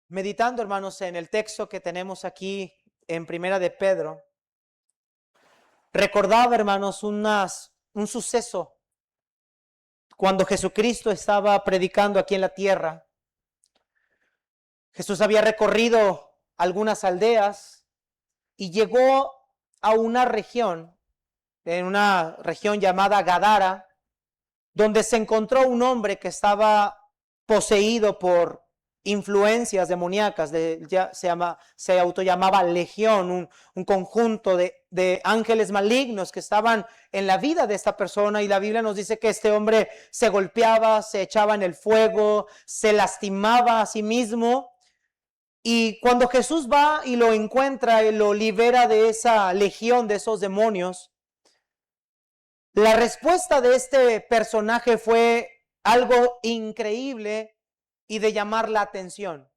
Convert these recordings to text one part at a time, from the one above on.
Meditando, hermanos, en el texto que tenemos aquí en Primera de Pedro, recordaba, hermanos, un suceso cuando Jesucristo estaba predicando aquí en la tierra. Jesús había recorrido algunas aldeas y llegó a una región llamada Gadara, donde se encontró un hombre que estaba poseído por influencias demoníacas, se autollamaba Legión, un conjunto de ángeles malignos que estaban en la vida de esta persona, y la Biblia nos dice que este hombre se golpeaba, se echaba en el fuego, se lastimaba a sí mismo. Y cuando Jesús va y lo encuentra y lo libera de esa legión, de esos demonios, la respuesta de este personaje fue algo increíble y de llamar la atención.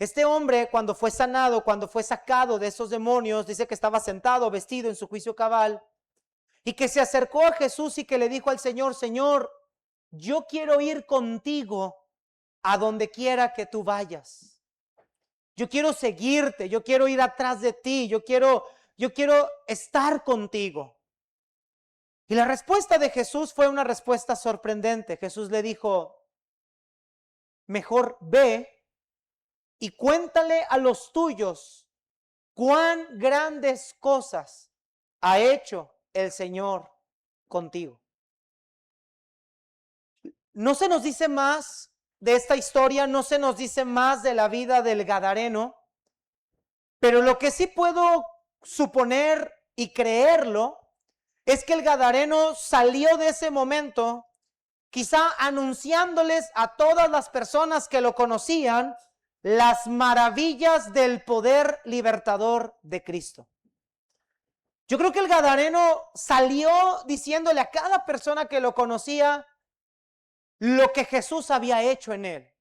Este hombre, cuando fue sanado, cuando fue sacado de esos demonios, dice que estaba sentado, vestido en su juicio cabal, y que se acercó a Jesús y que le dijo al Señor: Señor, yo quiero ir contigo a donde quiera que tú vayas. Yo quiero seguirte, yo quiero ir atrás de ti, yo quiero estar contigo. Y la respuesta de Jesús fue una respuesta sorprendente. Jesús le dijo: mejor ve y cuéntale a los tuyos cuán grandes cosas ha hecho el Señor contigo. No se nos dice más de esta historia, no se nos dice más de la vida del Gadareno, pero lo que sí puedo suponer y creerlo es que el Gadareno salió de ese momento quizá anunciándoles a todas las personas que lo conocían las maravillas del poder libertador de Cristo. Yo creo que el Gadareno salió diciéndole a cada persona que lo conocía lo que Jesús había hecho en él,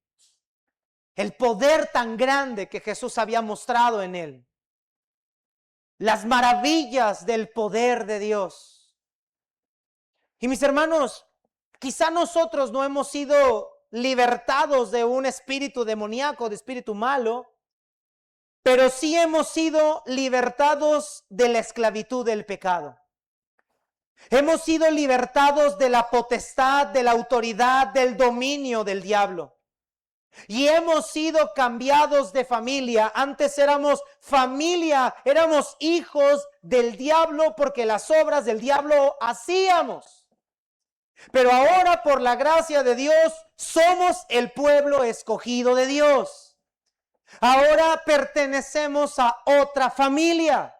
el poder tan grande que Jesús había mostrado en él, las maravillas del poder de Dios. Y mis hermanos, quizá nosotros no hemos sido libertados de un espíritu demoníaco, de espíritu malo, pero sí hemos sido libertados de la esclavitud del pecado. Hemos sido libertados de la potestad, de la autoridad, del dominio del diablo. Y hemos sido cambiados de familia. Antes éramos familia, éramos hijos del diablo porque las obras del diablo hacíamos. Pero ahora, por la gracia de Dios, somos el pueblo escogido de Dios. Ahora pertenecemos a otra familia.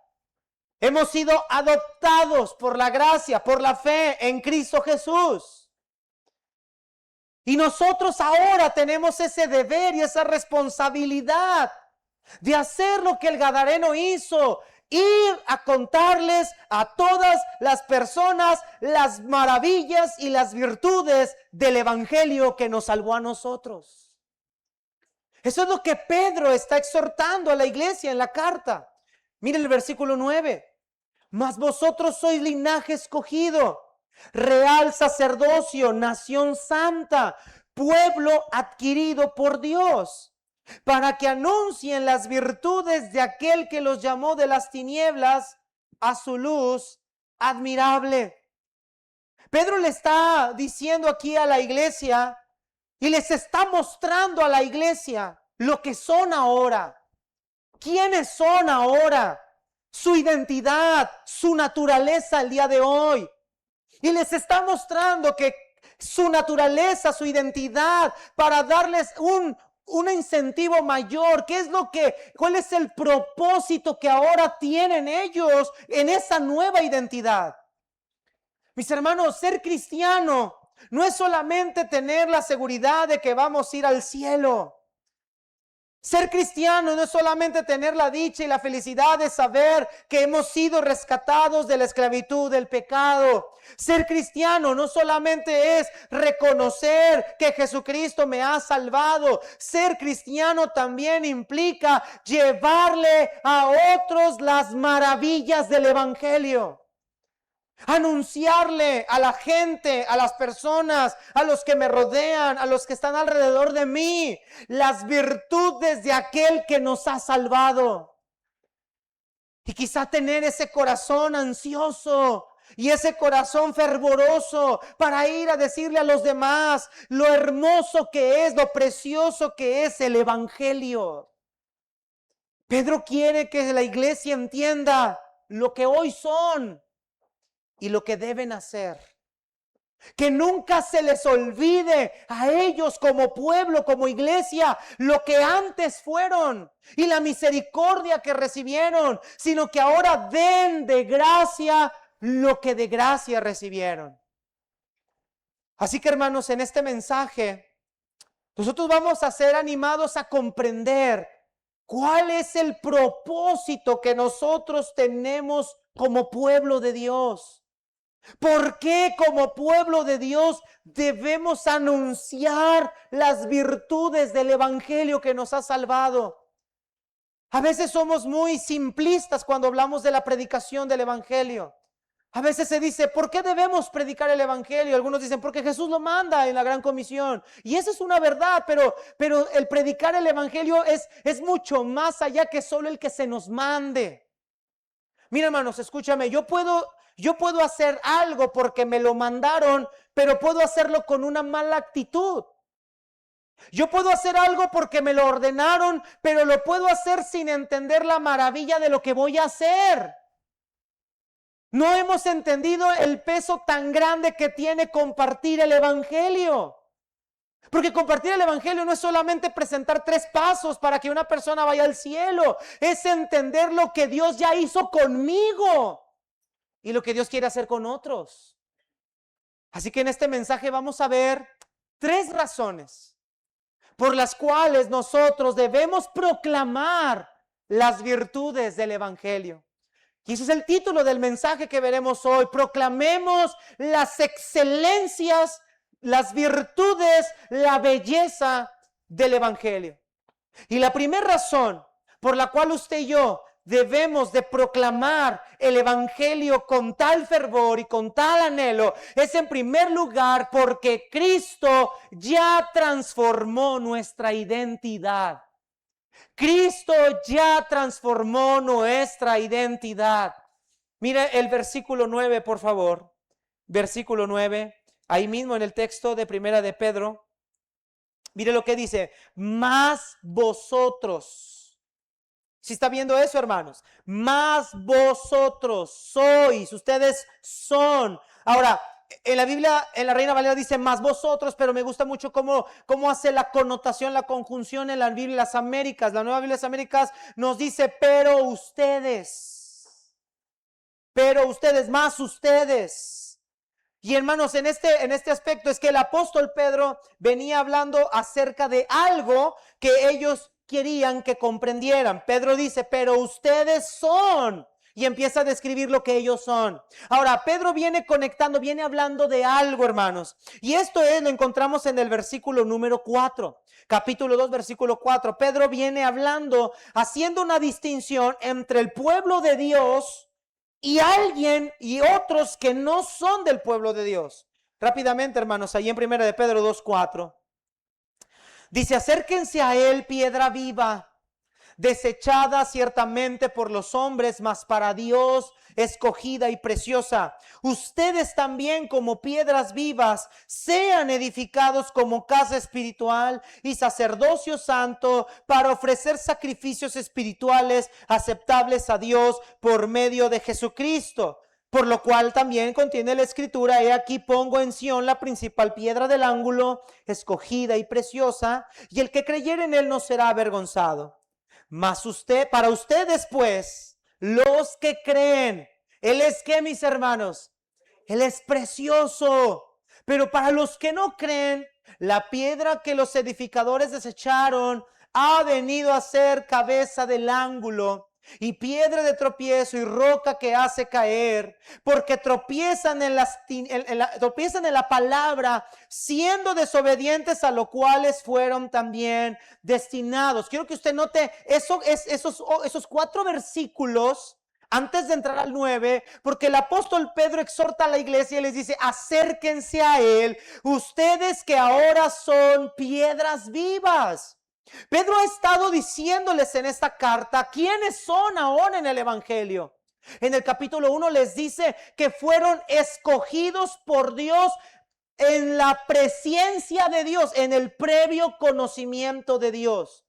Hemos sido adoptados por la gracia, por la fe en Cristo Jesús. Y nosotros ahora tenemos ese deber y esa responsabilidad de hacer lo que el Gadareno hizo: ir a contarles a todas las personas las maravillas y las virtudes del evangelio que nos salvó a nosotros. Eso es lo que Pedro está exhortando a la iglesia en la carta. Miren el versículo 9. Mas vosotros sois linaje escogido, real sacerdocio, nación santa, pueblo adquirido por Dios, para que anuncien las virtudes de aquel que los llamó de las tinieblas a su luz admirable. Pedro le está diciendo aquí a la iglesia y les está mostrando a la iglesia lo que son ahora, quiénes son ahora, su identidad, su naturaleza el día de hoy. Y les está mostrando que su naturaleza, su identidad, para darles un incentivo mayor. ¿Cuál es el propósito que ahora tienen ellos en esa nueva identidad? Mis hermanos, ser cristiano no es solamente tener la seguridad de que vamos a ir al cielo. Ser cristiano no es solamente tener la dicha y la felicidad de saber que hemos sido rescatados de la esclavitud del pecado. Ser cristiano no solamente es reconocer que Jesucristo me ha salvado. Ser cristiano también implica llevarle a otros las maravillas del evangelio. Anunciarle a la gente, a las personas, a los que me rodean, a los que están alrededor de mí, las virtudes de aquel que nos ha salvado. Y quizá tener ese corazón ansioso y ese corazón fervoroso para ir a decirle a los demás lo hermoso que es, lo precioso que es el evangelio. Pedro quiere que la iglesia entienda lo que hoy son y lo que deben hacer. Que nunca se les olvide a ellos como pueblo, como iglesia, lo que antes fueron y la misericordia que recibieron, sino que ahora den de gracia lo que de gracia recibieron. Así que, hermanos, en este mensaje, nosotros vamos a ser animados a comprender cuál es el propósito que nosotros tenemos como pueblo de Dios. ¿Por qué como pueblo de Dios debemos anunciar las virtudes del evangelio que nos ha salvado? A veces somos muy simplistas cuando hablamos de la predicación del evangelio. A veces se dice, ¿por qué debemos predicar el evangelio? Algunos dicen, porque Jesús lo manda en la gran comisión. Y esa es una verdad, pero el predicar el evangelio es mucho más allá que solo el que se nos mande. Mira, hermanos, escúchame, yo puedo hacer algo porque me lo mandaron, pero puedo hacerlo con una mala actitud. Yo puedo hacer algo porque me lo ordenaron, pero lo puedo hacer sin entender la maravilla de lo que voy a hacer. No hemos entendido el peso tan grande que tiene compartir el evangelio. Porque compartir el evangelio no es solamente presentar 3 pasos para que una persona vaya al cielo. Es entender lo que Dios ya hizo conmigo y lo que Dios quiere hacer con otros. Así que en este mensaje vamos a ver 3 razones por las cuales nosotros debemos proclamar las virtudes del evangelio. Y ese es el título del mensaje que veremos hoy. Proclamemos las excelencias, las virtudes, la belleza del evangelio. Y la primera razón por la cual usted y yo debemos de proclamar el evangelio con tal fervor y con tal anhelo es, en primer lugar, porque Cristo ya transformó nuestra identidad. Cristo ya transformó nuestra identidad. Mira el versículo 9, por favor. Versículo 9, ahí mismo en el texto de Primera de Pedro. Mire lo que dice, más vosotros. ¿Sí está viendo eso, hermanos? Más vosotros sois, ustedes son. Ahora, en la Biblia, en la Reina Valera dice más vosotros, pero me gusta mucho cómo hace la connotación, la conjunción en la Biblia Las Américas. La Nueva Biblia Las Américas nos dice, pero ustedes, más ustedes. Y hermanos, en este aspecto es que el apóstol Pedro venía hablando acerca de algo que ellos querían que comprendieran. Pedro dice, pero ustedes son, y empieza a describir lo que ellos son. Ahora, Pedro viene conectando, viene hablando de algo, hermanos. Y esto lo encontramos en el versículo número 4, capítulo 2, versículo 4. Pedro viene hablando, haciendo una distinción entre el pueblo de Dios y alguien y otros que no son del pueblo de Dios. Rápidamente, hermanos, ahí en Primera de Pedro 2:4. Dice, acérquense a él, piedra viva, desechada ciertamente por los hombres, mas para Dios escogida y preciosa. Ustedes también, como piedras vivas, sean edificados como casa espiritual y sacerdocio santo, para ofrecer sacrificios espirituales aceptables a Dios por medio de Jesucristo. Por lo cual también contiene la escritura, he aquí pongo en Sión la principal piedra del ángulo, escogida y preciosa, y el que creyere en él no será avergonzado. Mas para ustedes pues, los que creen, él es ¿qué, mis hermanos? Él es precioso. Pero para los que no creen, la piedra que los edificadores desecharon ha venido a ser cabeza del ángulo, y piedra de tropiezo y roca que hace caer, porque tropiezan en la palabra, siendo desobedientes, a lo cuales fueron también destinados. Quiero que usted note esos 4 versículos antes de entrar al 9, porque el apóstol Pedro exhorta a la iglesia y les dice: acérquense a él, ustedes que ahora son piedras vivas. Pedro ha estado diciéndoles en esta carta quiénes son ahora en el evangelio. En el capítulo 1 les dice que fueron escogidos por Dios en la presencia de Dios, en el previo conocimiento de Dios.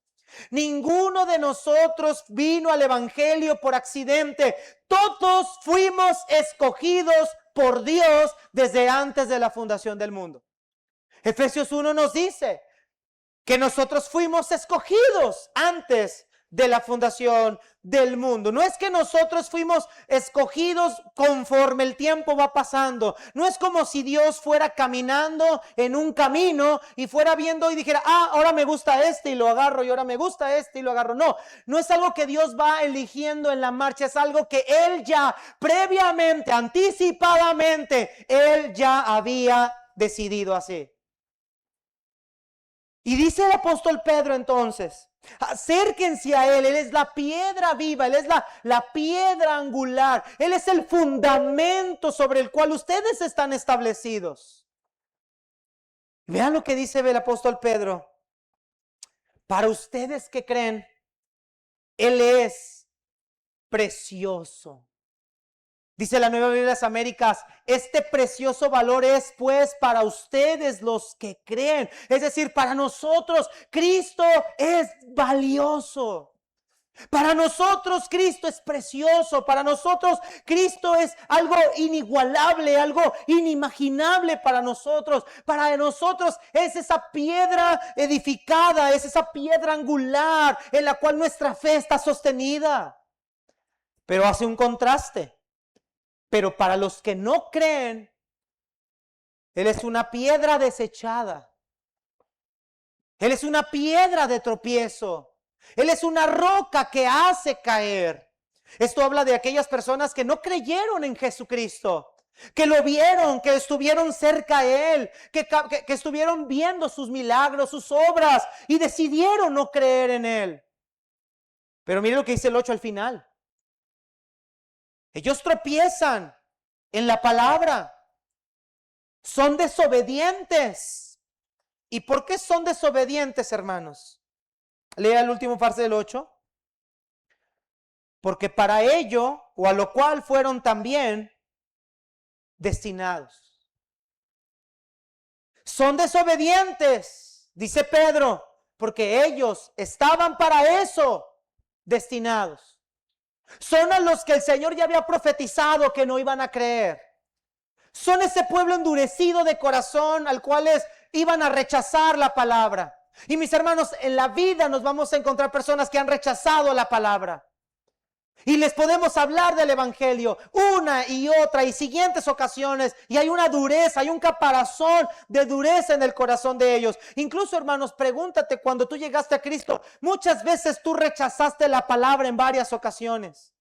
Ninguno de nosotros vino al evangelio por accidente. Todos fuimos escogidos por Dios desde antes de la fundación del mundo. Efesios 1 nos dice que nosotros fuimos escogidos antes de la fundación del mundo. No es que nosotros fuimos escogidos conforme el tiempo va pasando. No es como si Dios fuera caminando en un camino y fuera viendo y dijera: ahora me gusta este y lo agarro, y ahora me gusta este y lo agarro. No, no es algo que Dios va eligiendo en la marcha, es algo que Él ya previamente, anticipadamente, Él ya había decidido así. Y dice el apóstol Pedro entonces: acérquense a Él. Él es la piedra viva, Él es la piedra angular, Él es el fundamento sobre el cual ustedes están establecidos. Vean lo que dice el apóstol Pedro: para ustedes que creen, Él es precioso. Dice la Nueva Biblia de las Américas: este precioso valor es pues para ustedes los que creen. Es decir, para nosotros Cristo es valioso. Para nosotros Cristo es precioso. Para nosotros Cristo es algo inigualable, algo inimaginable para nosotros. Para nosotros es esa piedra edificada, es esa piedra angular en la cual nuestra fe está sostenida. Pero hace un contraste. Pero para los que no creen, Él es una piedra desechada. Él es una piedra de tropiezo. Él es una roca que hace caer. Esto habla de aquellas personas que no creyeron en Jesucristo, que lo vieron, que estuvieron cerca a Él, que estuvieron viendo sus milagros, sus obras, y decidieron no creer en Él. Pero mire lo que dice el 8 al final. Ellos tropiezan en la palabra. Son desobedientes. ¿Y por qué son desobedientes, hermanos? Lea el último parte del 8. Porque para ello, o a lo cual fueron también destinados. Son desobedientes, dice Pedro, porque ellos estaban para eso destinados. Son a los que el Señor ya había profetizado que no iban a creer. Son ese pueblo endurecido de corazón al cual iban a rechazar la palabra. Y mis hermanos, en la vida nos vamos a encontrar personas que han rechazado la palabra. Y les podemos hablar del evangelio una y otra y siguientes ocasiones, y hay una dureza, hay un caparazón de dureza en el corazón de ellos. Incluso, hermanos, pregúntate, cuando tú llegaste a Cristo, muchas veces tú rechazaste la palabra en varias ocasiones.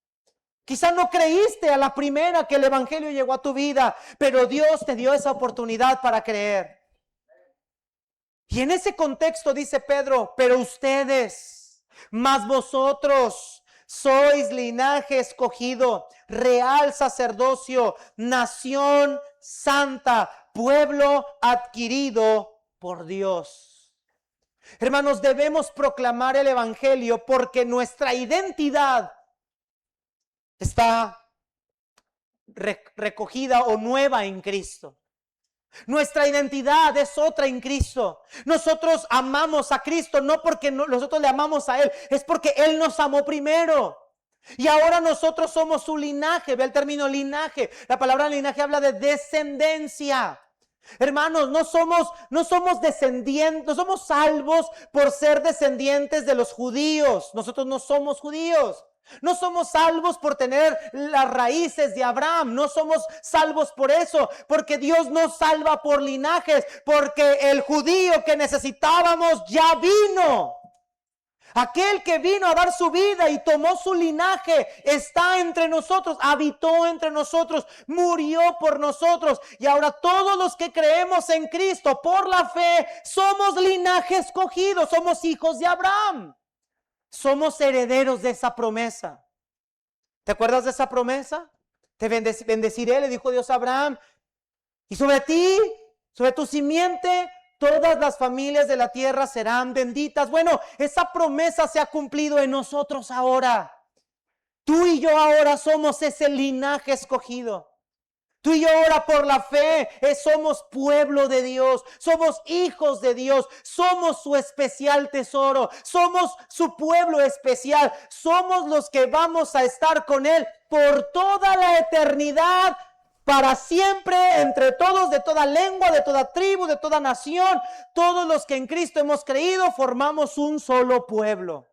Quizá no creíste a la primera que el evangelio llegó a tu vida, pero Dios te dio esa oportunidad para creer. Y en ese contexto dice Pedro: pero ustedes, más vosotros, sois linaje escogido, real sacerdocio, nación santa, pueblo adquirido por Dios. Hermanos, debemos proclamar el evangelio porque nuestra identidad está recogida o nueva en Cristo. Nuestra identidad es otra en Cristo. Nosotros amamos a Cristo no porque nosotros le amamos a Él, es porque Él nos amó primero. Y ahora nosotros somos su linaje. Ve el término linaje. La palabra linaje habla de descendencia. Hermanos, no somos descendientes, no somos salvos por ser descendientes de los judíos. Nosotros no somos judíos. No somos salvos por tener las raíces de Abraham. No somos salvos por eso, porque Dios nos salva por linajes, porque el judío que necesitábamos ya vino. Aquel que vino a dar su vida y tomó su linaje está entre nosotros, habitó entre nosotros, murió por nosotros. Y ahora todos los que creemos en Cristo por la fe somos linaje escogido, somos hijos de Abraham. Somos herederos de esa promesa. ¿Te acuerdas de esa promesa? Te bendeciré, le dijo Dios a Abraham. Y sobre ti, sobre tu simiente, todas las familias de la tierra serán benditas. Bueno, esa promesa se ha cumplido en nosotros ahora. Tú y yo ahora somos ese linaje escogido. Tú y yo ahora por la fe somos pueblo de Dios, somos hijos de Dios, somos su especial tesoro, somos su pueblo especial, somos los que vamos a estar con Él por toda la eternidad, para siempre, entre todos, de toda lengua, de toda tribu, de toda nación. Todos los que en Cristo hemos creído formamos un solo pueblo.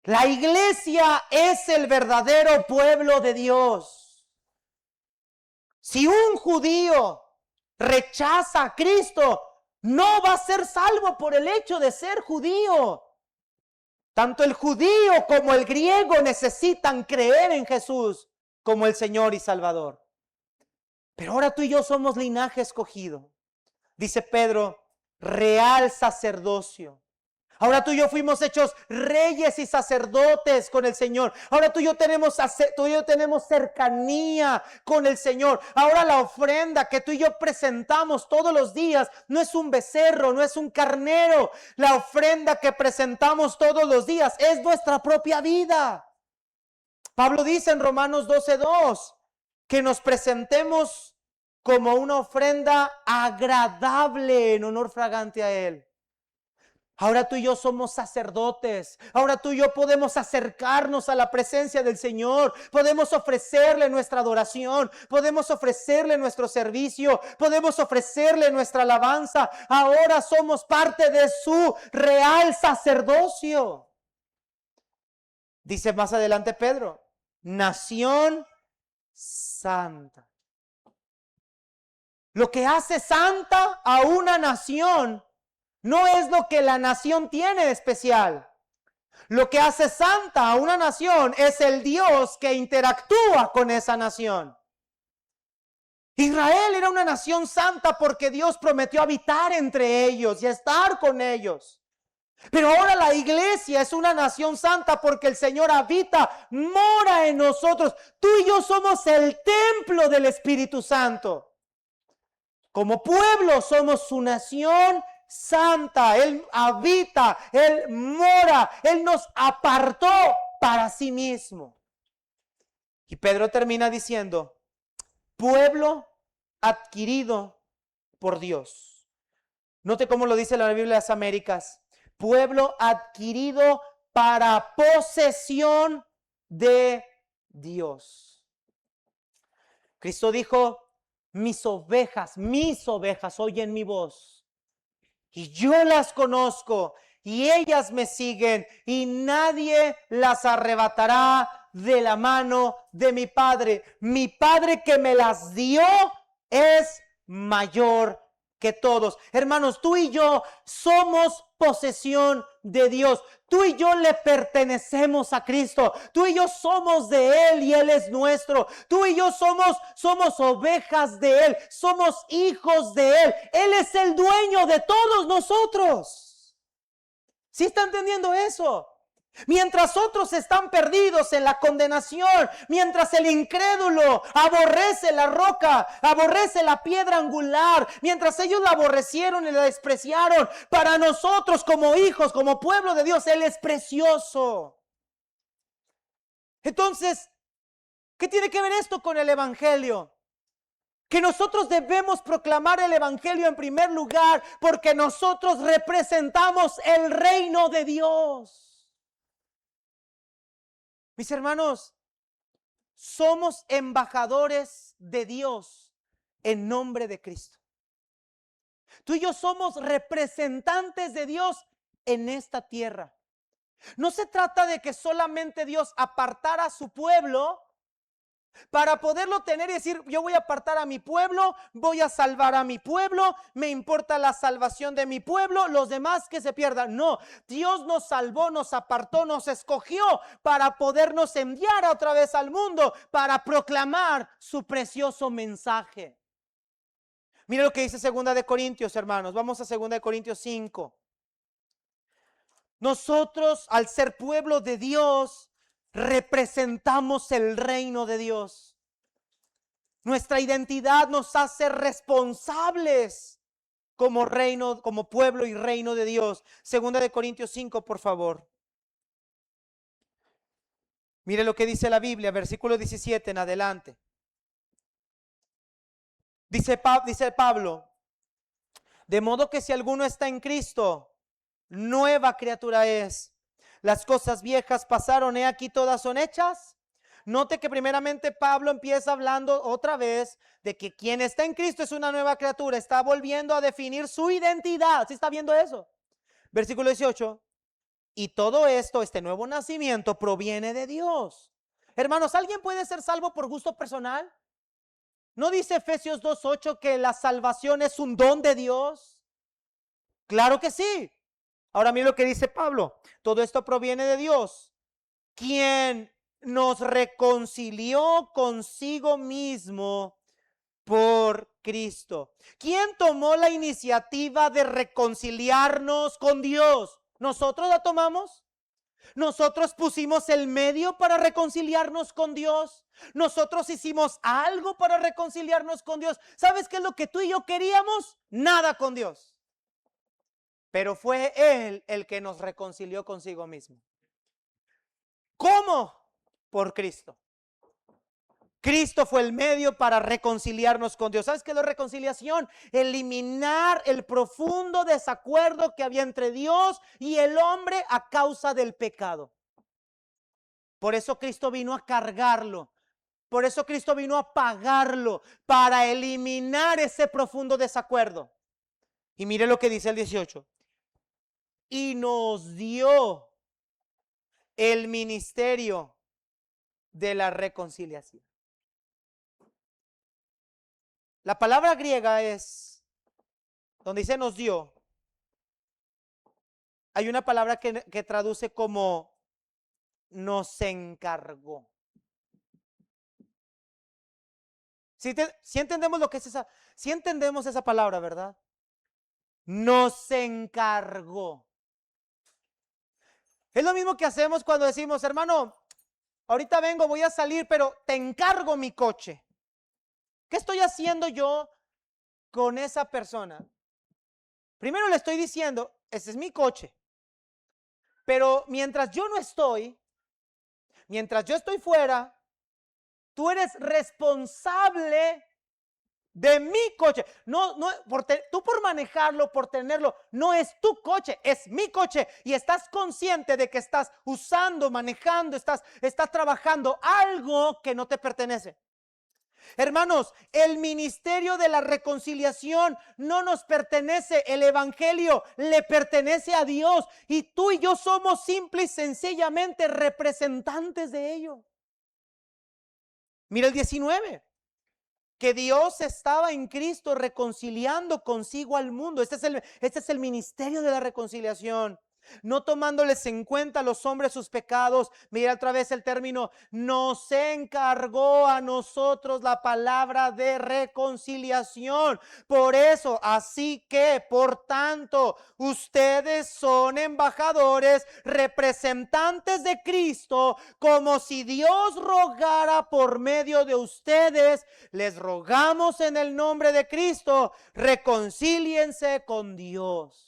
La iglesia es el verdadero pueblo de Dios. Si un judío rechaza a Cristo, no va a ser salvo por el hecho de ser judío. Tanto el judío como el griego necesitan creer en Jesús como el Señor y Salvador. Pero ahora tú y yo somos linaje escogido. Dice Pedro, real sacerdocio. Ahora tú y yo fuimos hechos reyes y sacerdotes con el Señor. Ahora tú y yo tenemos cercanía con el Señor. Ahora la ofrenda que tú y yo presentamos todos los días no es un becerro, no es un carnero. La ofrenda que presentamos todos los días es nuestra propia vida. Pablo dice en Romanos 12:2 que nos presentemos como una ofrenda agradable en honor fragante a Él. Ahora tú y yo somos sacerdotes. Ahora tú y yo podemos acercarnos a la presencia del Señor. Podemos ofrecerle nuestra adoración. Podemos ofrecerle nuestro servicio. Podemos ofrecerle nuestra alabanza. Ahora somos parte de su real sacerdocio. Dice más adelante Pedro, nación santa. Lo que hace santa a una nación no es lo que la nación tiene de especial. Lo que hace santa a una nación es el Dios que interactúa con esa nación. Israel era una nación santa porque Dios prometió habitar entre ellos y estar con ellos. Pero ahora la iglesia es una nación santa porque el Señor habita, mora en nosotros. Tú y yo somos el templo del Espíritu Santo. Como pueblo somos su nación santa. Él habita, Él mora, Él nos apartó para sí mismo. Y Pedro termina diciendo, pueblo adquirido por Dios. Note cómo lo dice la Biblia de las Américas. Pueblo adquirido para posesión de Dios. Cristo dijo, mis ovejas oyen mi voz. Y yo las conozco y ellas me siguen y nadie las arrebatará de la mano de mi Padre. Mi Padre que me las dio es mayor que todos. Hermanos, tú y yo somos posesión de Dios. Tú y yo le pertenecemos a Cristo. Tú y yo somos de Él y Él es nuestro. Tú y yo somos ovejas de Él. Somos hijos de Él. Él es el dueño de todos nosotros. ¿Sí está entendiendo eso? Mientras otros están perdidos en la condenación, mientras el incrédulo aborrece la roca, aborrece la piedra angular, mientras ellos la aborrecieron y la despreciaron, para nosotros como hijos, como pueblo de Dios, Él es precioso. Entonces, ¿qué tiene que ver esto con el evangelio? Que nosotros debemos proclamar el evangelio en primer lugar porque nosotros representamos el reino de Dios. Mis hermanos, somos embajadores de Dios en nombre de Cristo. Tú y yo somos representantes de Dios en esta tierra. No se trata de que solamente Dios apartara a su pueblo para poderlo tener y decir, yo voy a apartar a mi pueblo, voy a salvar a mi pueblo, me importa la salvación de mi pueblo, los demás que se pierdan. No, Dios nos salvó, nos apartó, nos escogió para podernos enviar otra vez al mundo, para proclamar su precioso mensaje. Mira lo que dice 2 de Corintios, hermanos. Vamos a 2 de Corintios 5. Nosotros, al ser pueblo de Dios, representamos el reino de Dios. Nuestra identidad nos hace responsables como reino, como pueblo y reino de Dios. Segunda de Corintios 5, por favor. Mire lo que dice la Biblia, versículo 17 en adelante. Dice Pablo, de modo que si alguno está en Cristo, nueva criatura es. Las cosas viejas pasaron, he aquí todas son hechas. Note que primeramente Pablo empieza hablando otra vez de que quien está en Cristo es una nueva criatura. Está volviendo a definir su identidad. ¿Sí está viendo eso? Versículo 18. Y todo esto, este nuevo nacimiento, proviene de Dios. Hermanos, ¿alguien puede ser salvo por gusto personal? ¿No dice Efesios 2:8 que la salvación es un don de Dios? Claro que sí. Ahora mira lo que dice Pablo. Todo esto proviene de Dios, quien nos reconcilió consigo mismo por Cristo. ¿Quién tomó la iniciativa de reconciliarnos con Dios? ¿Nosotros la tomamos? ¿Nosotros pusimos el medio para reconciliarnos con Dios? ¿Nosotros hicimos algo para reconciliarnos con Dios? ¿Sabes qué es lo que tú y yo queríamos? Nada con Dios. Pero fue Él el que nos reconcilió consigo mismo. ¿Cómo? Por Cristo. Cristo fue el medio para reconciliarnos con Dios. ¿Sabes qué es la reconciliación? Eliminar el profundo desacuerdo que había entre Dios y el hombre a causa del pecado. Por eso Cristo vino a cargarlo. Por eso Cristo vino a pagarlo, para eliminar ese profundo desacuerdo. Y mire lo que dice el 18. Y nos dio el ministerio de la reconciliación. La palabra griega es, donde dice nos dio, hay una palabra que traduce como nos encargó. Si entendemos lo que es esa, si entendemos esa palabra, ¿verdad? Nos encargó. Es lo mismo que hacemos cuando decimos, hermano, ahorita vengo, voy a salir, pero te encargo mi coche. ¿Qué estoy haciendo yo con esa persona? Primero le estoy diciendo, ese es mi coche. Pero mientras yo no estoy, mientras yo estoy fuera, tú eres responsable de mi coche. Tú por manejarlo, por tenerlo, no es tu coche, es mi coche. Y estás consciente de que estás usando, manejando, estás trabajando algo que no te pertenece. Hermanos, el ministerio de la reconciliación no nos pertenece, el evangelio le pertenece a Dios y tú y yo somos simple y sencillamente representantes de ello. Mira el 19, que Dios estaba en Cristo reconciliando consigo al mundo. Este es el ministerio de la reconciliación. No tomándoles en cuenta a los hombres sus pecados. Mira otra vez el término, nos encargó a nosotros la palabra de reconciliación. Por eso, así que, por tanto, ustedes son embajadores, representantes de Cristo, como si Dios rogara por medio de ustedes. Les rogamos en el nombre de Cristo, reconcíliense con Dios.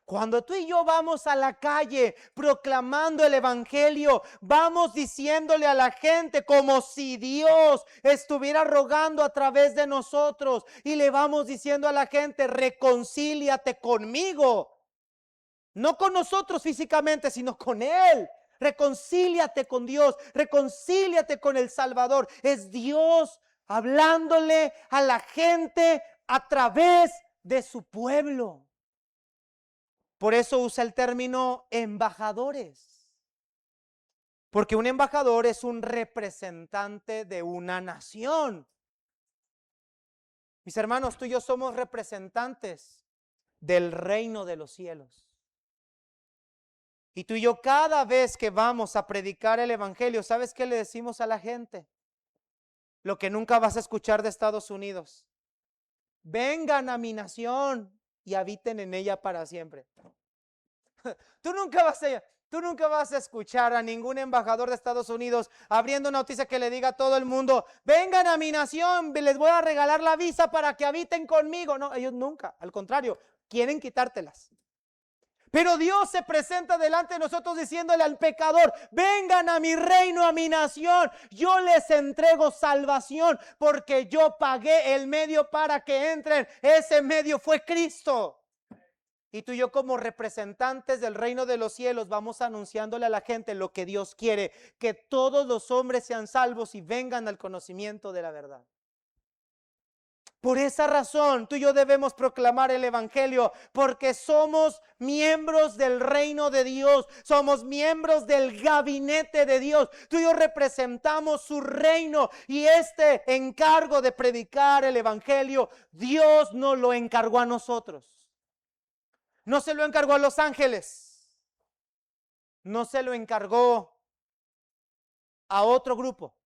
Cuando tú y yo vamos a la calle proclamando el evangelio, vamos diciéndole a la gente como si Dios estuviera rogando a través de nosotros y le vamos diciendo a la gente, reconcíliate conmigo. No con nosotros físicamente, sino con Él. Reconcíliate con Dios, reconcíliate con el Salvador. Es Dios hablándole a la gente a través de su pueblo. Por eso usa el término embajadores. Porque un embajador es un representante de una nación. Mis hermanos, tú y yo somos representantes del reino de los cielos. Y tú y yo cada vez que vamos a predicar el evangelio, ¿sabes qué le decimos a la gente? Lo que nunca vas a escuchar de Estados Unidos. Vengan a mi nación y habiten en ella para siempre. Tú nunca vas a Tú nunca vas a escuchar a ningún embajador de Estados Unidos abriendo una noticia que le diga a todo el mundo: vengan a mi nación, les voy a regalar la visa para que habiten conmigo. No, ellos nunca, al contrario, quieren quitártelas. Pero Dios se presenta delante de nosotros diciéndole al pecador: vengan a mi reino, a mi nación. Yo les entrego salvación porque yo pagué el medio para que entren. Ese medio fue Cristo. Y tú y yo, como representantes del reino de los cielos, vamos anunciándole a la gente lo que Dios quiere: que todos los hombres sean salvos y vengan al conocimiento de la verdad. Por esa razón, tú y yo debemos proclamar el evangelio, porque somos miembros del reino de Dios, somos miembros del gabinete de Dios. Tú y yo representamos su reino, y este encargo de predicar el evangelio, Dios nos lo encargó a nosotros. No se lo encargó a los ángeles, no se lo encargó a otro grupo,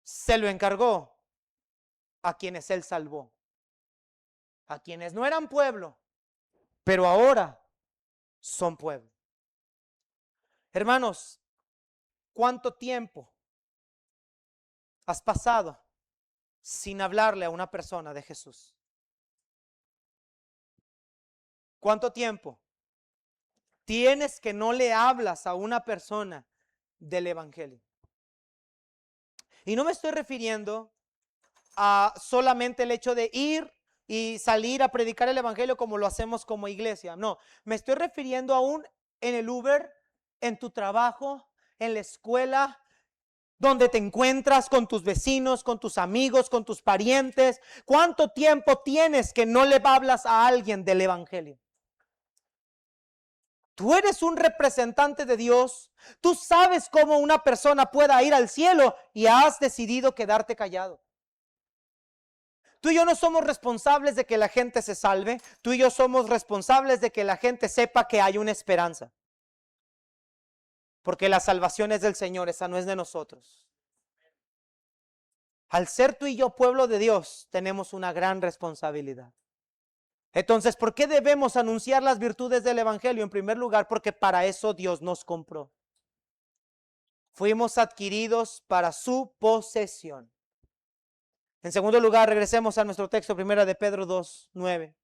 se lo encargó a quienes Él salvó, a quienes no eran pueblo, pero ahora son pueblo. Hermanos, ¿cuánto tiempo has pasado sin hablarle a una persona de Jesús? ¿Cuánto tiempo tienes que no le hablas a una persona del evangelio? Y no me estoy refiriendo a solamente el hecho de ir y salir a predicar el evangelio como lo hacemos como iglesia. No, me estoy refiriendo aún en el Uber, en tu trabajo, en la escuela, donde te encuentras con tus vecinos, con tus amigos, con tus parientes. ¿Cuánto tiempo tienes que no le hablas a alguien del evangelio? Tú eres un representante de Dios. Tú sabes cómo una persona pueda ir al cielo y has decidido quedarte callado. Tú y yo no somos responsables de que la gente se salve. Tú y yo somos responsables de que la gente sepa que hay una esperanza. Porque la salvación es del Señor, esa no es de nosotros. Al ser tú y yo pueblo de Dios, tenemos una gran responsabilidad. Entonces, ¿por qué debemos anunciar las virtudes del evangelio? En primer lugar, porque para eso Dios nos compró. Fuimos adquiridos para su posesión. En segundo lugar, regresemos a nuestro texto, 1 de Pedro 2:9.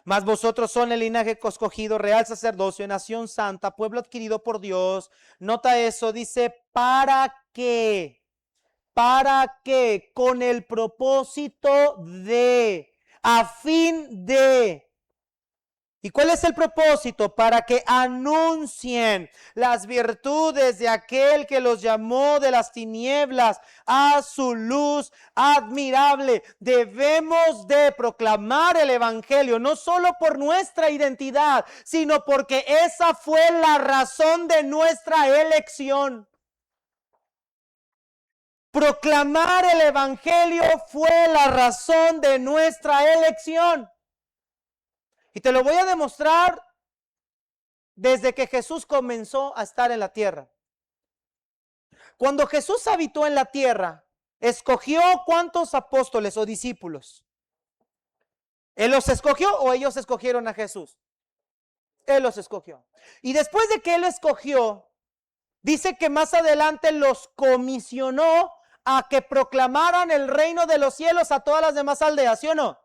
Mas vosotros son el linaje escogido, real sacerdocio, nación santa, pueblo adquirido por Dios. Nota eso, dice: ¿para qué? ¿Para qué? Con el propósito de, a fin de. ¿Y cuál es el propósito? Para que anuncien las virtudes de aquel que los llamó de las tinieblas a su luz admirable. Debemos de proclamar el evangelio, no solo por nuestra identidad, sino porque esa fue la razón de nuestra elección. Proclamar el evangelio fue la razón de nuestra elección. Y te lo voy a demostrar desde que Jesús comenzó a estar en la tierra. Cuando Jesús habitó en la tierra, ¿escogió cuántos apóstoles o discípulos? ¿Él los escogió o ellos escogieron a Jesús? Él los escogió. Y después de que Él escogió, dice que más adelante los comisionó a que proclamaran el reino de los cielos a todas las demás aldeas, ¿sí o no?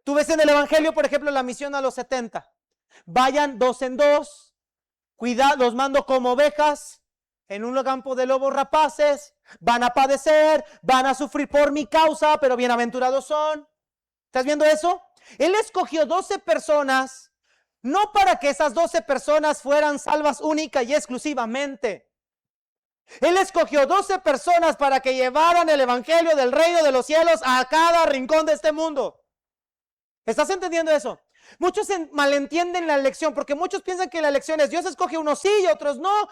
Tú ves en el evangelio, por ejemplo, la misión a los 70. Vayan 2 en 2, los mando como ovejas en un campo de lobos rapaces, van a padecer, van a sufrir por mi causa, pero bienaventurados son. ¿Estás viendo eso? Él escogió 12 personas, no para que esas 12 personas fueran salvas única y exclusivamente. Él escogió 12 personas para que llevaran el evangelio del reino de los cielos a cada rincón de este mundo. ¿Estás entendiendo eso? Muchos malentienden la elección, porque muchos piensan que la elección es Dios escoge unos sí y otros no,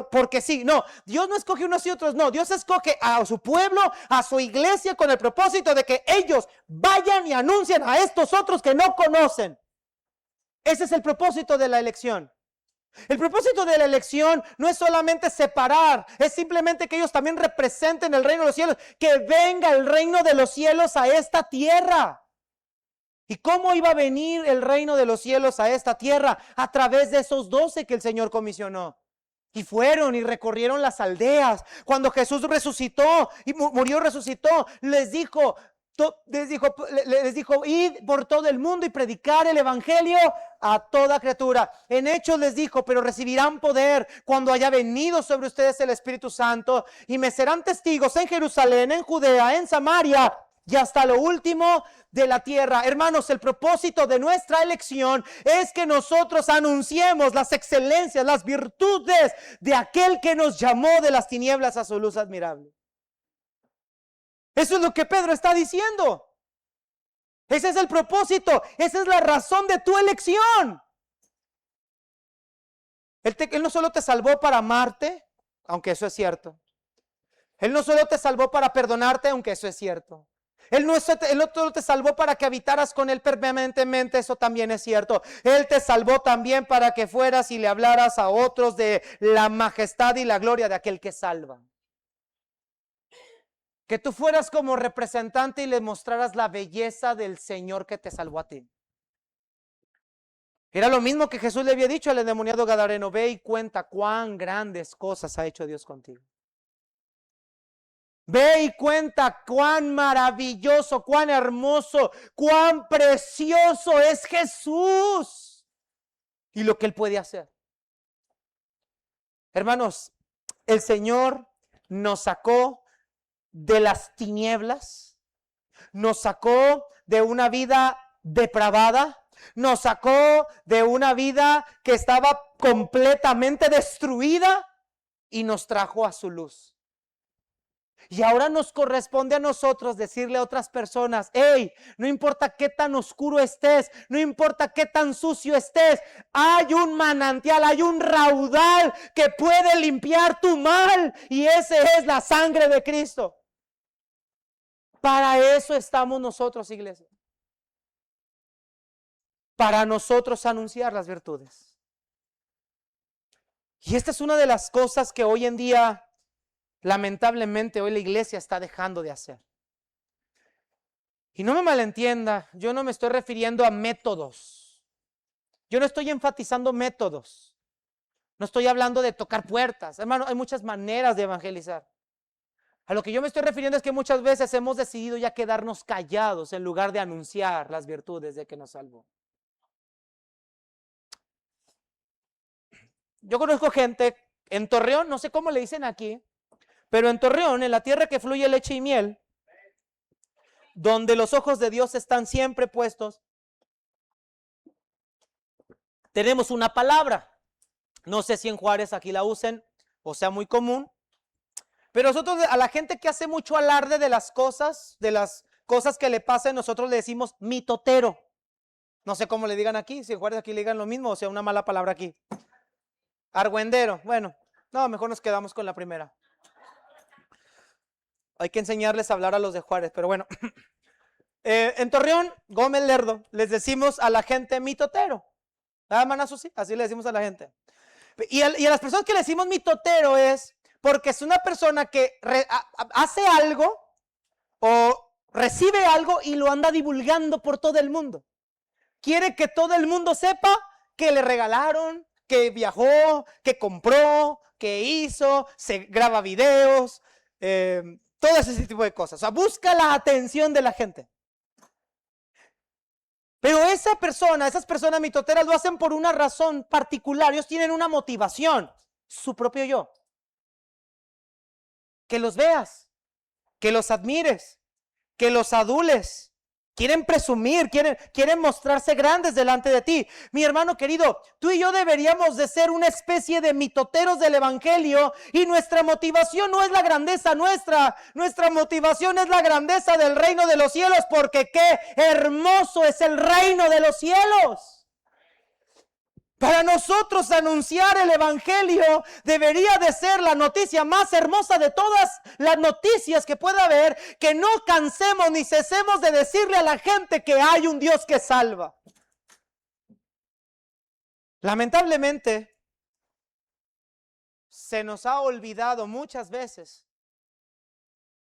porque sí. No, Dios no escoge unos sí y otros no. Dios escoge a su pueblo, a su iglesia, con el propósito de que ellos vayan y anuncien a estos otros que no conocen. Ese es el propósito de la elección. El propósito de la elección no es solamente separar, es simplemente que ellos también representen el reino de los cielos, que venga el reino de los cielos a esta tierra. ¿Y cómo iba a venir el reino de los cielos a esta tierra? A través de esos 12 que el Señor comisionó. Y fueron y recorrieron las aldeas. Cuando Jesús resucitó y murió, resucitó, les dijo, id por todo el mundo y predicar el evangelio a toda criatura. En Hechos les dijo, pero recibirán poder cuando haya venido sobre ustedes el Espíritu Santo y me serán testigos en Jerusalén, en Judea, en Samaria y hasta lo último de la tierra. Hermanos, el propósito de nuestra elección es que nosotros anunciemos las excelencias, las virtudes de aquel que nos llamó de las tinieblas a su luz admirable. Eso es lo que Pedro está diciendo. Ese es el propósito, esa es la razón de tu elección. Él no solo te salvó para amarte, aunque eso es cierto. Él no solo te salvó para perdonarte, aunque eso es cierto. Él no solo te salvó para que habitaras con Él permanentemente, eso también es cierto. Él te salvó también para que fueras y le hablaras a otros de la majestad y la gloria de aquel que salva. Que tú fueras como representante y le mostraras la belleza del Señor que te salvó a ti. Era lo mismo que Jesús le había dicho al endemoniado gadareno: ve y cuenta cuán grandes cosas ha hecho Dios contigo. Ve y cuenta cuán maravilloso, cuán hermoso, cuán precioso es Jesús y lo que Él puede hacer. Hermanos, el Señor nos sacó de las tinieblas, nos sacó de una vida depravada, nos sacó de una vida que estaba completamente destruida y nos trajo a su luz. Y ahora nos corresponde a nosotros decirle a otras personas: hey, no importa qué tan oscuro estés, no importa qué tan sucio estés, hay un manantial, hay un raudal que puede limpiar tu mal, y ese es la sangre de Cristo. Para eso estamos nosotros, iglesia. Para nosotros anunciar las virtudes. Y esta es una de las cosas que hoy en día, lamentablemente, hoy la iglesia está dejando de hacer. Y no me malentienda, yo no me estoy refiriendo a métodos. Yo no estoy enfatizando métodos. No estoy hablando de tocar puertas. Hermano, hay muchas maneras de evangelizar. A lo que yo me estoy refiriendo es que muchas veces hemos decidido ya quedarnos callados en lugar de anunciar las virtudes de que nos salvó. Yo conozco gente en Torreón, no sé cómo le dicen aquí, pero en Torreón, en la tierra que fluye leche y miel, donde los ojos de Dios están siempre puestos, tenemos una palabra. No sé si en Juárez aquí la usen o sea muy común, pero nosotros a la gente que hace mucho alarde de las cosas que le pasan, nosotros le decimos mitotero. No sé cómo le digan aquí, si en Juárez aquí le digan lo mismo, o sea, una mala palabra aquí. Argüendero, bueno, no, mejor nos quedamos con la primera. Hay que enseñarles a hablar a los de Juárez, pero bueno. En Torreón, Gómez Lerdo, les decimos a la gente mitotero. ¿Ah, manazo? Sí, así le decimos a la gente. Y a las personas que le decimos mitotero es porque es una persona que hace algo o recibe algo y lo anda divulgando por todo el mundo. Quiere que todo el mundo sepa que le regalaron, que viajó, que compró, que hizo, se graba videos, todo ese tipo de cosas. O sea, busca la atención de la gente. Pero esas personas mitoteras lo hacen por una razón particular. Ellos tienen una motivación, su propio yo. Que los veas, que los admires, que los adules. Quieren presumir, quieren mostrarse grandes delante de ti. Mi hermano querido, tú y yo deberíamos de ser una especie de mitoteros del evangelio, y nuestra motivación no es la grandeza nuestra motivación es la grandeza del reino de los cielos, porque qué hermoso es el reino de los cielos. Para nosotros anunciar el evangelio debería de ser la noticia más hermosa de todas las noticias que pueda haber, que no cansemos ni cesemos de decirle a la gente que hay un Dios que salva. Lamentablemente, se nos ha olvidado muchas veces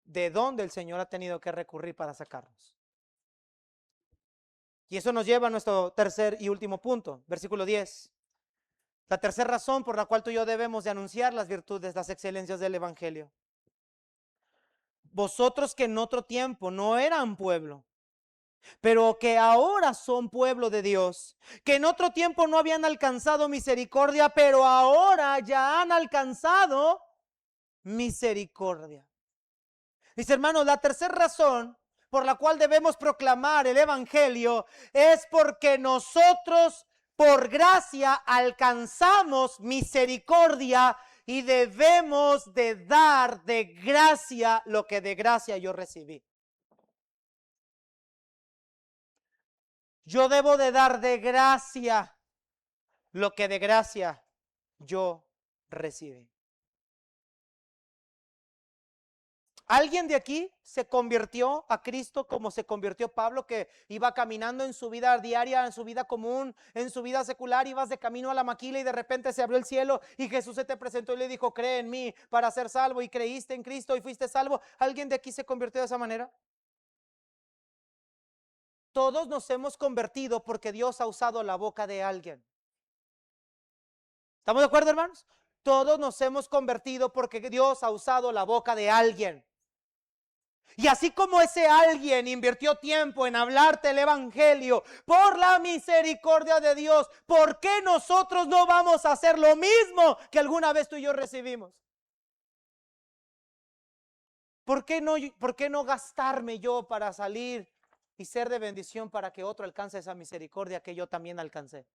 de dónde el Señor ha tenido que recurrir para sacarnos. Y eso nos lleva a nuestro tercer y último punto, versículo 10. La tercera razón por la cual tú y yo debemos de anunciar las virtudes, las excelencias del Evangelio. Vosotros que en otro tiempo no eran pueblo, pero que ahora son pueblo de Dios, que en otro tiempo no habían alcanzado misericordia, pero ahora ya han alcanzado misericordia. Mis hermanos, la tercera razón por la cual debemos proclamar el Evangelio es porque nosotros por gracia alcanzamos misericordia y debemos de dar de gracia lo que de gracia yo recibí. Yo debo de dar de gracia lo que de gracia yo recibí. ¿Alguien de aquí se convirtió a Cristo como se convirtió Pablo, que iba caminando en su vida diaria, en su vida común, en su vida secular, ibas de camino a la maquila y de repente se abrió el cielo y Jesús se te presentó y le dijo, cree en mí para ser salvo, y creíste en Cristo y fuiste salvo? ¿Alguien de aquí se convirtió de esa manera? Todos nos hemos convertido porque Dios ha usado la boca de alguien. ¿Estamos de acuerdo, hermanos? Todos nos hemos convertido porque Dios ha usado la boca de alguien. Y así como ese alguien invirtió tiempo en hablarte el Evangelio por la misericordia de Dios, ¿por qué nosotros no vamos a hacer lo mismo que alguna vez tú y yo recibimos? ¿Por qué no gastarme yo para salir y ser de bendición para que otro alcance esa misericordia que yo también alcancé?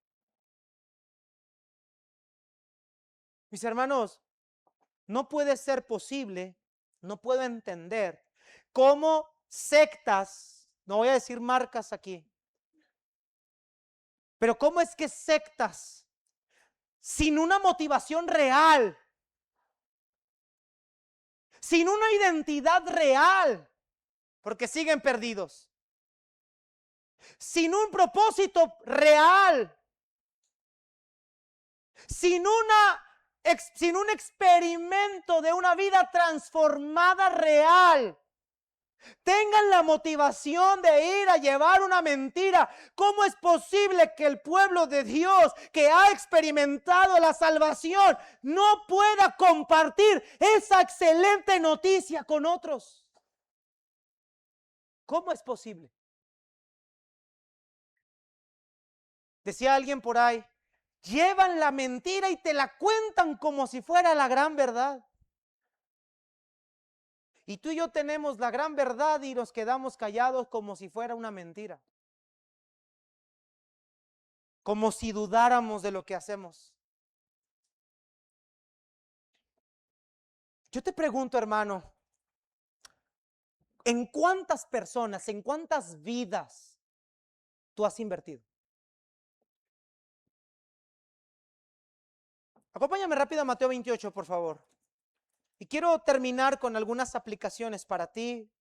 Mis hermanos, no puede ser posible, no puedo entender cómo sectas, no voy a decir marcas aquí, pero cómo es que sectas sin una motivación real, sin una identidad real, porque siguen perdidos, sin un propósito real, sin un experimento de una vida transformada real, tengan la motivación de ir a llevar una mentira. ¿Cómo es posible que el pueblo de Dios que ha experimentado la salvación no pueda compartir esa excelente noticia con otros? ¿Cómo es posible? Decía alguien por ahí, llevan la mentira y te la cuentan como si fuera la gran verdad. Y tú y yo tenemos la gran verdad y nos quedamos callados como si fuera una mentira. Como si dudáramos de lo que hacemos. Yo te pregunto, hermano, ¿en cuántas personas, en cuántas vidas tú has invertido? Acompáñame rápido a Mateo 28, por favor. Y quiero terminar con algunas aplicaciones para ti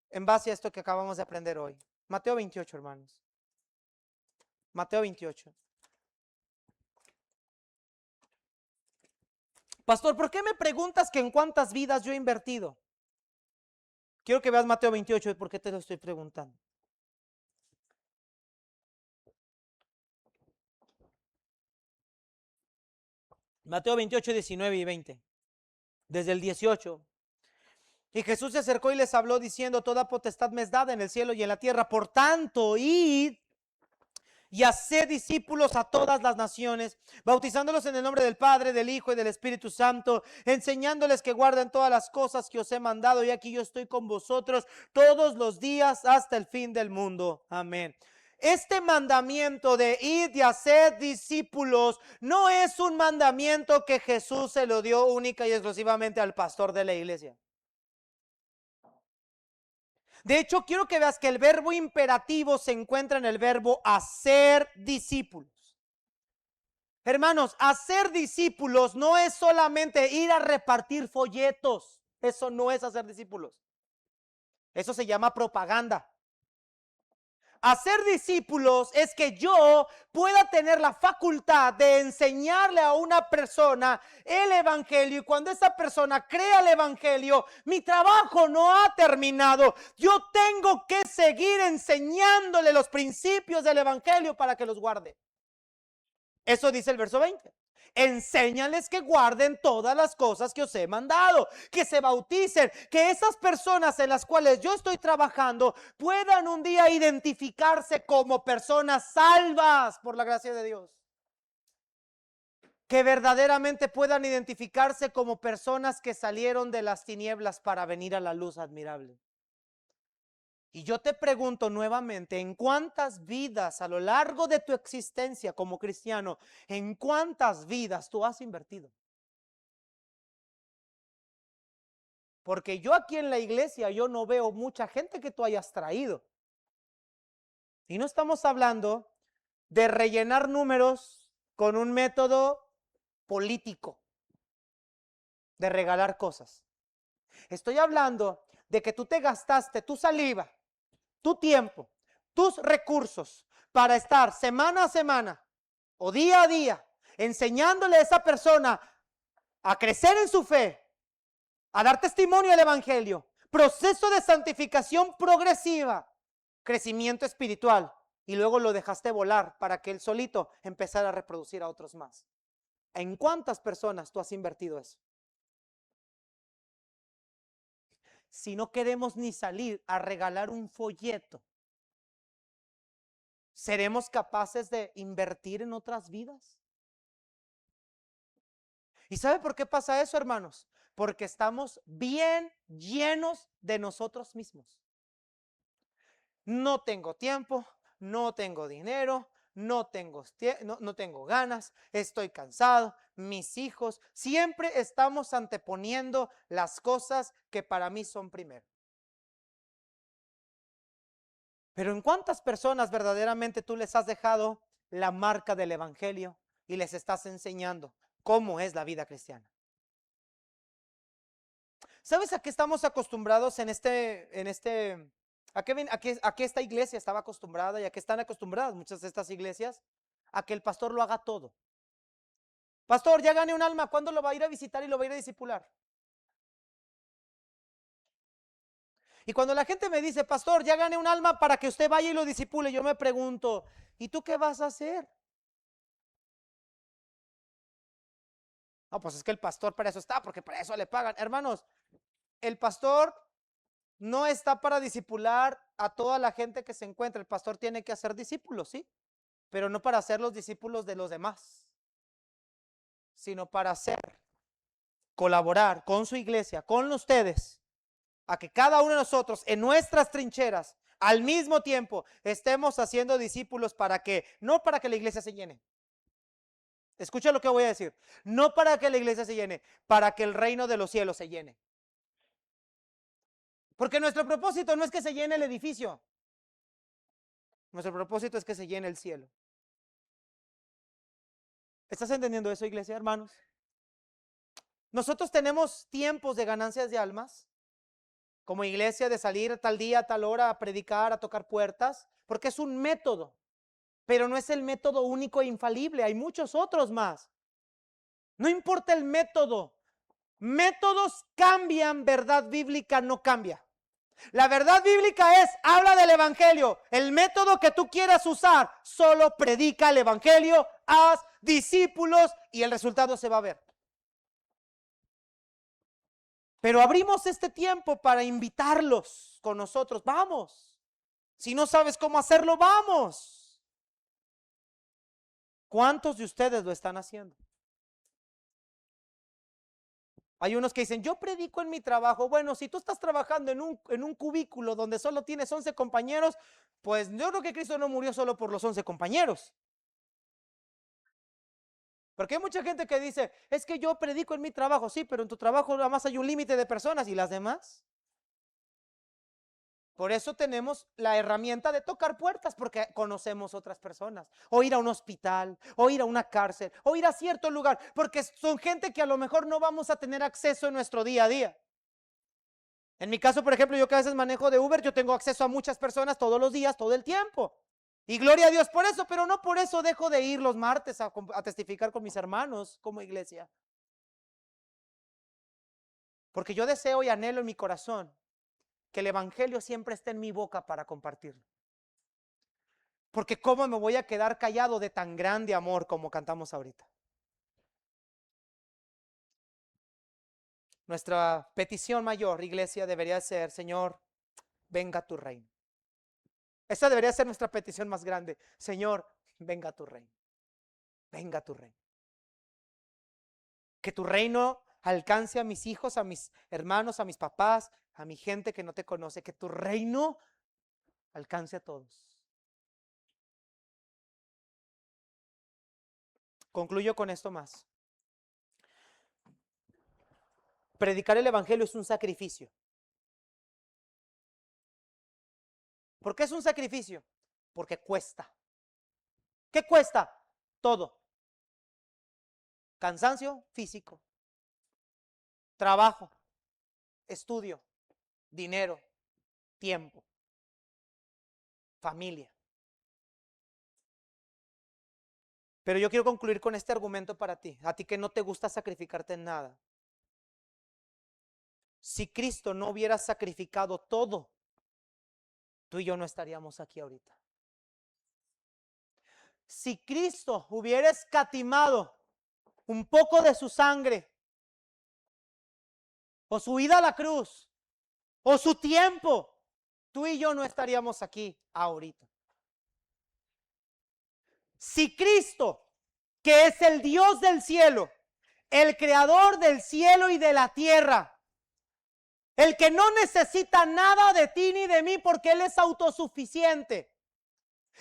en base a esto que acabamos de aprender hoy. Mateo 28, hermanos. Mateo 28. Pastor, ¿por qué me preguntas que en cuántas vidas yo he invertido? Quiero que veas Mateo 28, ¿por qué te lo estoy preguntando? Mateo 28, 19 y 20. Desde el 18. Y Jesús se acercó y les habló diciendo, toda potestad me es dada en el cielo y en la tierra. Por tanto, id y haced discípulos a todas las naciones, bautizándolos en el nombre del Padre, del Hijo y del Espíritu Santo, enseñándoles que guarden todas las cosas que os he mandado. Y aquí yo estoy con vosotros todos los días hasta el fin del mundo. Amén. Este mandamiento de ir y hacer discípulos no es un mandamiento que Jesús se lo dio única y exclusivamente al pastor de la iglesia. De hecho, quiero que veas que el verbo imperativo se encuentra en el verbo hacer discípulos. Hermanos, hacer discípulos no es solamente ir a repartir folletos. Eso no es hacer discípulos. Eso se llama propaganda. Hacer discípulos es que yo pueda tener la facultad de enseñarle a una persona el evangelio, y cuando esa persona crea el evangelio, mi trabajo no ha terminado. Yo tengo que seguir enseñándole los principios del evangelio para que los guarde. Eso dice el verso 20. Enséñales que guarden todas las cosas que os he mandado, que se bauticen, que esas personas en las cuales yo estoy trabajando puedan un día identificarse como personas salvas por la gracia de Dios. Que verdaderamente puedan identificarse como personas que salieron de las tinieblas para venir a la luz admirable. Y yo te pregunto nuevamente, ¿en cuántas vidas a lo largo de tu existencia como cristiano, en cuántas vidas tú has invertido? Porque yo aquí en la iglesia, yo no veo mucha gente que tú hayas traído. Y no estamos hablando de rellenar números con un método político, de regalar cosas. Estoy hablando de que tú te gastaste tu saliva, tu tiempo, tus recursos para estar semana a semana o día a día enseñándole a esa persona a crecer en su fe, a dar testimonio del evangelio, proceso de santificación progresiva, crecimiento espiritual, y luego lo dejaste volar para que él solito empezara a reproducir a otros más. ¿En cuántas personas tú has invertido eso? Si no queremos ni salir a regalar un folleto, ¿seremos capaces de invertir en otras vidas? ¿Y sabe por qué pasa eso, hermanos? Porque estamos bien llenos de nosotros mismos. No tengo tiempo, no tengo dinero, no tengo ganas, estoy cansado, mis hijos. Siempre estamos anteponiendo las cosas que para mí son primero. Pero ¿en cuántas personas verdaderamente tú les has dejado la marca del evangelio y les estás enseñando cómo es la vida cristiana? ¿Sabes a qué estamos acostumbrados a qué esta iglesia estaba acostumbrada y a qué están acostumbradas muchas de estas iglesias? A que el pastor lo haga todo. Pastor, ya gané un alma, ¿cuándo lo va a ir a visitar y lo va a ir a discipular? Y cuando la gente me dice, pastor, ya gané un alma para que usted vaya y lo disipule, yo me pregunto, ¿y tú qué vas a hacer? No, pues es que el pastor para eso está, porque para eso le pagan. Hermanos, el pastor no está para discipular a toda la gente que se encuentra. El pastor tiene que hacer discípulos, ¿sí? Pero no para ser los discípulos de los demás, sino para colaborar con su iglesia, con ustedes, a que cada uno de nosotros en nuestras trincheras, al mismo tiempo, estemos haciendo discípulos no para que la iglesia se llene. Escucha lo que voy a decir. No para que la iglesia se llene, para que el reino de los cielos se llene. Porque nuestro propósito no es que se llene el edificio. Nuestro propósito es que se llene el cielo. ¿Estás entendiendo eso, iglesia, hermanos? Nosotros tenemos tiempos de ganancias de almas, como iglesia, de salir tal día, tal hora a predicar, a tocar puertas, porque es un método, pero no es el método único e infalible, hay muchos otros más. No importa el método, métodos cambian, verdad bíblica no cambia. La verdad bíblica habla del evangelio. El método que tú quieras usar, solo predica el evangelio, haz discípulos y el resultado se va a ver. Pero abrimos este tiempo para invitarlos con nosotros. Vamos. Si no sabes cómo hacerlo, vamos. ¿Cuántos de ustedes lo están haciendo? Hay unos que dicen, yo predico en mi trabajo. Bueno, si tú estás trabajando en un cubículo donde solo tienes 11 compañeros, pues yo creo que Cristo no murió solo por los 11 compañeros. Porque hay mucha gente que dice, es que yo predico en mi trabajo. Sí, pero en tu trabajo nada más hay un límite de personas, ¿y las demás? Por eso tenemos la herramienta de tocar puertas, porque conocemos otras personas. O ir a un hospital, o ir a una cárcel, o ir a cierto lugar, porque son gente que a lo mejor no vamos a tener acceso en nuestro día a día. En mi caso, por ejemplo, yo que a veces manejo de Uber, yo tengo acceso a muchas personas todos los días, todo el tiempo. Y gloria a Dios por eso, pero no por eso dejo de ir los martes a testificar con mis hermanos como iglesia. Porque yo deseo y anhelo en mi corazón que el evangelio siempre esté en mi boca para compartirlo. Porque cómo me voy a quedar callado de tan grande amor como cantamos ahorita. Nuestra petición mayor, iglesia, debería ser: Señor, venga tu reino. Esa debería ser nuestra petición más grande. Señor, venga tu reino. Venga tu reino. Que tu reino alcance a mis hijos, a mis hermanos, a mis papás, a mi gente que no te conoce. Que tu reino alcance a todos. Concluyo con esto más. Predicar el evangelio es un sacrificio. ¿Por qué es un sacrificio? Porque cuesta. ¿Qué cuesta? Todo. Cansancio físico, trabajo, estudio, dinero, tiempo, familia. Pero yo quiero concluir con este argumento para ti, a ti que no te gusta sacrificarte en nada. Si Cristo no hubiera sacrificado todo, tú y yo no estaríamos aquí ahorita. Si Cristo hubiera escatimado un poco de su sangre, o su ida a la cruz, o su tiempo, tú y yo no estaríamos aquí ahorita. Si Cristo, que es el Dios del cielo, el creador del cielo y de la tierra, el que no necesita nada de ti ni de mí porque Él es autosuficiente,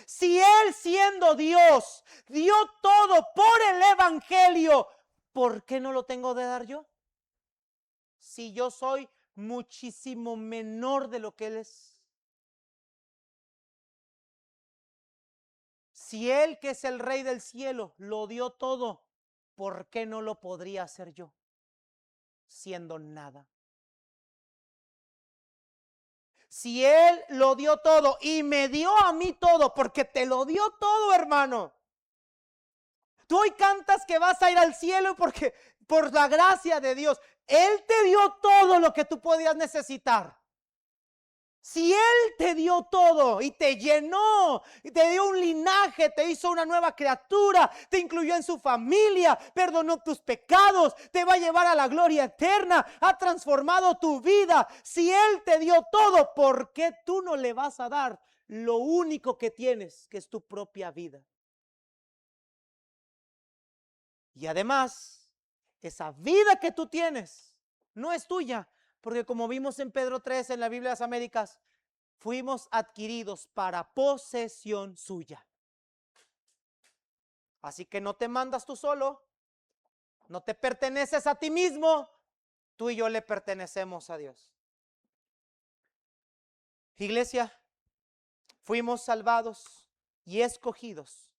si Él siendo Dios dio todo por el evangelio, ¿por qué no lo tengo de dar yo? Si yo soy muchísimo menor de lo que Él es. Si Él, que es el Rey del cielo, lo dio todo, ¿por qué no lo podría hacer yo, siendo nada? Si Él lo dio todo y me dio a mí todo, porque te lo dio todo, hermano. Tú hoy cantas que vas a ir al cielo porque por la gracia de Dios, Él te dio todo lo que tú podías necesitar. Si Él te dio todo y te llenó, y te dio un linaje, te hizo una nueva criatura, te incluyó en su familia, perdonó tus pecados, te va a llevar a la gloria eterna, ha transformado tu vida. Si Él te dio todo, ¿por qué tú no le vas a dar lo único que tienes, que es tu propia vida? Y además, esa vida que tú tienes no es tuya, porque como vimos en Pedro 3 en la Biblia de las Américas, fuimos adquiridos para posesión suya. Así que no te mandas tú solo, no te perteneces a ti mismo, tú y yo le pertenecemos a Dios. Iglesia, fuimos salvados y escogidos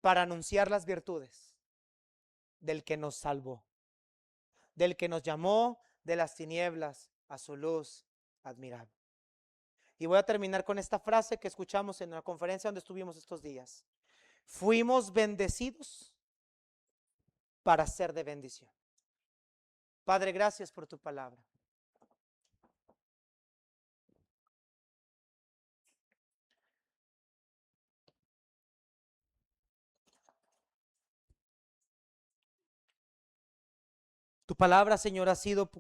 para anunciar las virtudes del que nos salvó, del que nos llamó de las tinieblas a su luz admirable. Y voy a terminar con esta frase que escuchamos en la conferencia donde estuvimos estos días. Fuimos bendecidos para ser de bendición. Padre, gracias por tu palabra. Tu palabra, Señor, ha sido